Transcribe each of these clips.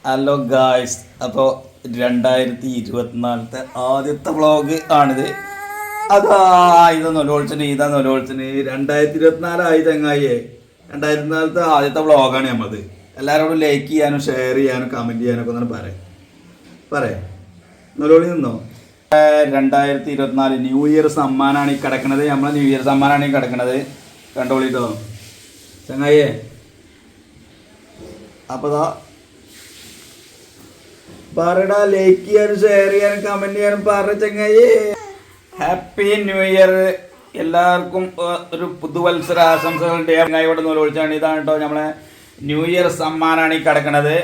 Hello guys, അപ്പോൾ 2024 ആദ്യത്തെ vlog ആണിത്. അതാ ഇതൊന്നൊലോളിച്ചിന് 2024 ചങ്ങായിയെ 2024 ആദ്യത്തെ വ്ളോഗാണ് നമ്മളത്. എല്ലാവരോടും ലൈക്ക് ചെയ്യാനും ഷെയർ ചെയ്യാനും കമൻറ്റ് ചെയ്യാനൊക്കെ ഒന്നും പറയാം. നൊലോളി നിന്നോ. 2024 ന്യൂ ഇയർ സമ്മാനമാണ് ഈ കിടക്കണത്. നമ്മളെ ന്യൂ ഇയർ സമ്മാനമാണ് ഈ കിടക്കണത്. കണ്ടോളിട്ടോ ചങ്ങായിയെ. അപ്പോൾ പറടാ, ലൈക്ക് ചെയ്യാനും ഷെയർ ചെയ്യാനും കമൻറ്റ് ചെയ്യാനും പറ ചങ്ങായി. ഹാപ്പി ന്യൂ ഇയർ എല്ലാവർക്കും. ഒരു പുതുവത്സര ആശംസകളുടെ ചങ്ങായിയോടെ നൂലൊഴിച്ചാണ്. ഇതാണ് കേട്ടോ നമ്മളെ ന്യൂ ഇയർ സമ്മാനമാണ് ഈ കിടക്കുന്നത്.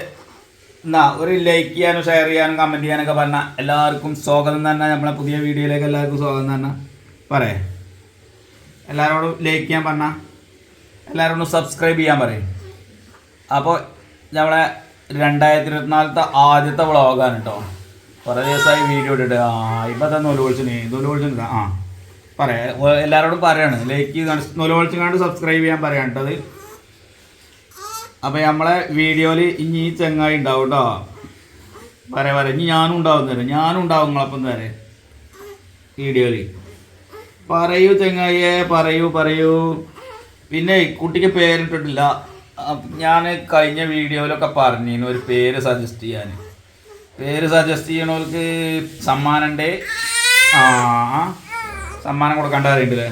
എന്നാ ഒരു ലൈക്ക് ചെയ്യാനും ഷെയർ ചെയ്യാനും കമൻറ്റ് ചെയ്യാനൊക്കെ പറഞ്ഞാൽ എല്ലാവർക്കും സ്വാഗതം തന്നെ. നമ്മളെ പുതിയ വീഡിയോയിലേക്ക് എല്ലാവർക്കും സ്വാഗതം തന്നെ പറയേ. എല്ലാവരോടും ലൈക്ക് ചെയ്യാൻ പറഞ്ഞാൽ എല്ലാവരോടും സബ്സ്ക്രൈബ് ചെയ്യാൻ പറയും. അപ്പോൾ നമ്മളെ 2024 ആദ്യത്തെ വ്ളോഗാണ് കേട്ടോ. കുറേ ദിവസമായി വീഡിയോ ഇട്ടിട്ട്. ഇപ്പം തന്നെ നൂലുകൊളിച്ചിട്ട് പറയാം. എല്ലാവരോടും പറയാണ് ലൈക്ക് നൂലുകൊളിച്ച് കണ്ട് സബ്സ്ക്രൈബ് ചെയ്യാൻ പറയാൻ കേട്ടത്. അപ്പോൾ നമ്മളെ വീഡിയോയിൽ ഇനി ഈ ചങ്ങായി ഉണ്ടാവും കേട്ടോ. പറയാം ഇനി ഞാനും ഉണ്ടാവും നിങ്ങളപ്പം തരാം വീഡിയോയിൽ. പറയൂ ചങ്ങായിയെ, പറയൂ. പിന്നെ കുട്ടിക്ക് പേരിട്ടിട്ടില്ല. ഞാൻ കഴിഞ്ഞ വീഡിയോയിലൊക്കെ പറഞ്ഞിരുന്നു ഒരു പേര് സജസ്റ്റ് ചെയ്യാൻ. പേര് സജസ്റ്റ് ചെയ്യണവർക്ക് സമ്മാനമുണ്ട്. സമ്മാനം കൊടുക്കേണ്ട അറിയണ്ടല്ലേ.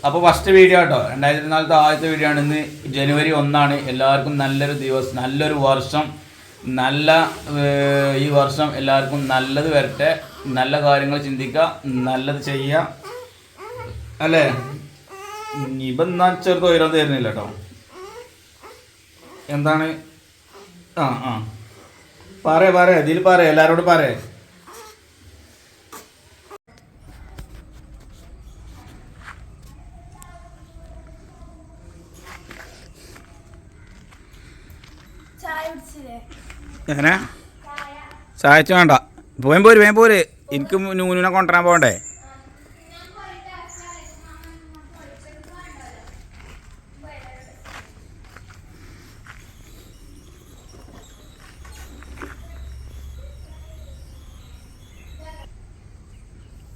അപ്പോൾ ഫസ്റ്റ് വീഡിയോ കേട്ടോ, 2024 ആദ്യത്തെ വീഡിയോ ആണ്. ഇന്ന് ജനുവരി 1 എല്ലാവർക്കും നല്ലൊരു ദിവസം, നല്ലൊരു വർഷം. ഈ വർഷം എല്ലാവർക്കും നല്ലത് വരട്ടെ. നല്ല കാര്യങ്ങൾ ചിന്തിക്കുക, നല്ലത് ചെയ്യുക അല്ലേ. ഇപ്പം എന്നാൽ ചെറുത് ഉയരം തരുന്നില്ല കേട്ടോ. എന്താണ് പറയാ ഇതിൽ പറയാം, എല്ലാവരോടും പറയാം. എങ്ങനെ ചായച്ച വേണ്ട, വേഗം പോര്. എനിക്ക് നൂനിനെ കൊണ്ടുവരാൻ പോകണ്ടേ.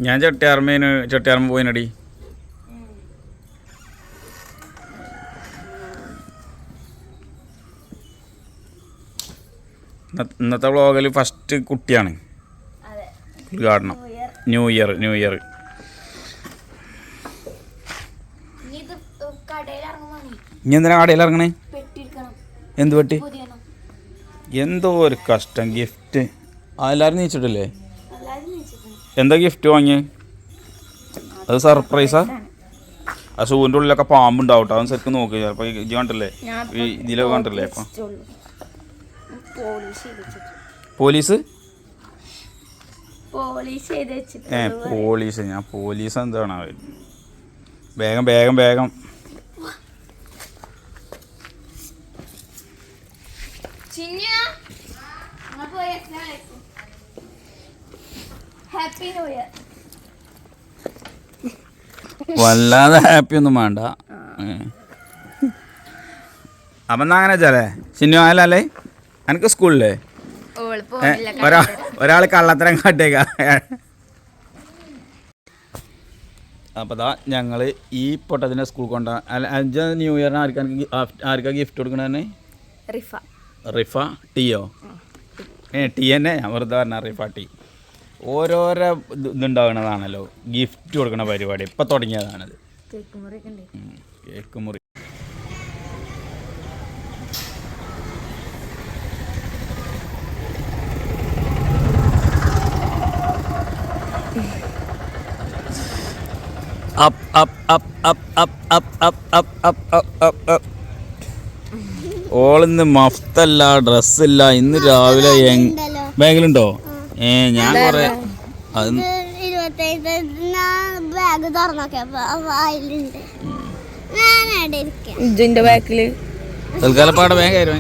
ഞാൻ ചട്ടിയാർമ്മ പോയിനടി. ഇന്നത്തെ വ്ളോഗിൽ ഫസ്റ്റ് കുട്ടിയാണ് ഉദ്ഘാടനം. ന്യൂ ഇയർ ഇനി എന്തിനാ കടയിൽ ഇറങ്ങണേ? എന്ത് പെട്ടി? എന്തോ ഒരു കഷ്ടം. ഗിഫ്റ്റ് എല്ലാവരും നീച്ചിട്ടില്ലേ? എന്താ ഗിഫ്റ്റ് വാങ്ങിയേ? അത് സർപ്രൈസാ? ആ ഷൂവിൻ്റെ ഉള്ളിലൊക്കെ പാമ്പുണ്ടാവും കേട്ടോ. അവൻ ശരിക്കും നോക്കി. ചിലപ്പോൾ ഇത് കണ്ടില്ലേ, ഇതിലൊക്കെ കണ്ടില്ലേ? അപ്പം പോലീസ് ഞാൻ പോലീസ് എന്താണ്? വേഗം വല്ലാതെ ഹാപ്പി ഒന്നും വേണ്ട. അപ്പം എന്നാ അങ്ങനെ വെച്ചാലേ ചിന്നു ആയാലേ എനിക്ക് സ്കൂളിലേ ഒരാൾ കള്ളത്തരം കാട്ടേക്ക. അപ്പോൾ ഞങ്ങൾ ഈ പൊട്ടത്തിൻ്റെ സ്കൂൾ കൊണ്ടാ. അഞ്ച് ന്യൂ ഇയറിന് ആർക്കാ ഗിഫ്റ്റ് കൊടുക്കണേ? റിഫ ടീയോ? ടീ തന്നെ. ഞാൻ വെറുതെ പറഞ്ഞ റിഫ ടീ. ഓരോരോ ഇതുണ്ടാവുന്നതാണല്ലോ ഗിഫ്റ്റ് കൊടുക്കുന്ന പരിപാടി. ഇപ്പം തുടങ്ങിയതാണത്. കേക്ക് മുറി. ഓളിന്ന് മഫ്തല്ല, ഡ്രസ്സില്ല. ഇന്ന് രാവിലെ ബാഗിലുണ്ടോ? ഞാൻ കൊറേ തൽക്കാലപ്പാടെ വേഗം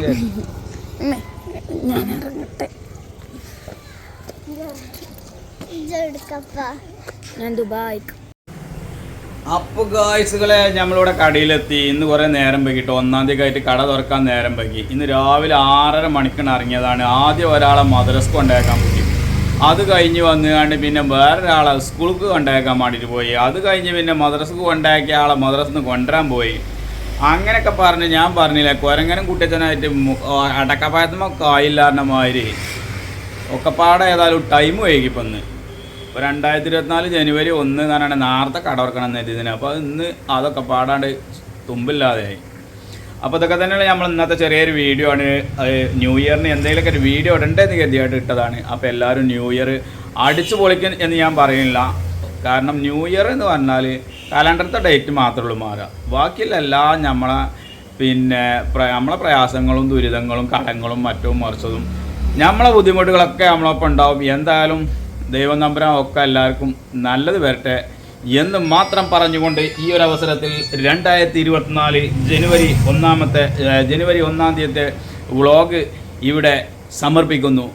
ഞാൻ ദുബായിക്ക് അപ്പോൾ ഗായ്സുകളെ നമ്മളിവിടെ കടയിലെത്തി. ഇന്ന് കുറേ നേരം വൈകിട്ട് 1-ാം തീയതി ആയിട്ട് കട തുറക്കാൻ നേരം വൈകി. ഇന്ന് രാവിലെ 6:30 മണിക്കാണ് ഇറങ്ങിയതാണ്. ആദ്യം ഒരാളെ മദ്രസക്ക് കൊണ്ടേക്കാൻ പറ്റി. അത് കഴിഞ്ഞ് വന്നുകൊണ്ട് പിന്നെ വേറൊരാളെ സ്കൂൾക്ക് കൊണ്ടേക്കാൻ വേണ്ടിയിട്ട് പോയി. അത് കഴിഞ്ഞ് പിന്നെ മദ്രസക്ക് കൊണ്ടാക്കിയ ആളെ മദ്രസന്ന് കൊണ്ടുവരാൻ പോയി. അങ്ങനെയൊക്കെ പറഞ്ഞ് ഞാൻ പറഞ്ഞില്ലേ കുരങ്ങനും കുട്ടിയച്ചനായിട്ട് അടക്കപ്പായത്തുമ്പോൾ ആയില്ലാറിന മാതിരി ഒക്കെപ്പാടെ ഏതായാലും ടൈം വൈകിപ്പോന്ന്. ഇപ്പോൾ 2024 ജനുവരി 1 എന്ന് പറഞ്ഞാൽ നേരത്തെ കട തുറക്കണം എന്നതിന്. അപ്പോൾ ഇന്ന് അതൊക്കെ പാടാണ്ട് തുമ്പില്ലാതെയായി. അപ്പോൾ ഇതൊക്കെ തന്നെയാണ് നമ്മൾ ഇന്നത്തെ ചെറിയൊരു വീഡിയോ ആണ്. ന്യൂ ഇയറിന് എന്തെങ്കിലുമൊക്കെ ഒരു വീഡിയോ ഇടേണ്ടതെന്ന് കരുതിയായിട്ട് ഇട്ടതാണ്. അപ്പോൾ എല്ലാവരും ന്യൂ ഇയർ അടിച്ചു പൊളിക്കും എന്ന് ഞാൻ പറയുന്നില്ല. കാരണം ന്യൂ ഇയർ എന്ന് പറഞ്ഞാൽ കലണ്ടറത്തെ ഡേറ്റ് മാത്രമേ ഉള്ളൂ മാറുക. ബാക്കിയുള്ള എല്ലാം നമ്മളെ പ്രയാസങ്ങളും ദുരിതങ്ങളും കടങ്ങളും മറ്റും മറിച്ചതും നമ്മളെ ബുദ്ധിമുട്ടുകളൊക്കെ നമ്മളൊപ്പം ഉണ്ടാവും. എന്തായാലും ദൈവം നമ്പുരാൻ ഒക്കെ എല്ലാവർക്കും നല്ലത് വരട്ടെ എന്ന് മാത്രം പറഞ്ഞുകൊണ്ട് ഈ ഒരു അവസരത്തിൽ 2024 ജനുവരി 1-ാം തീയതിത്തെ വ്ളോഗ് ഇവിടെ സമർപ്പിക്കുന്നു.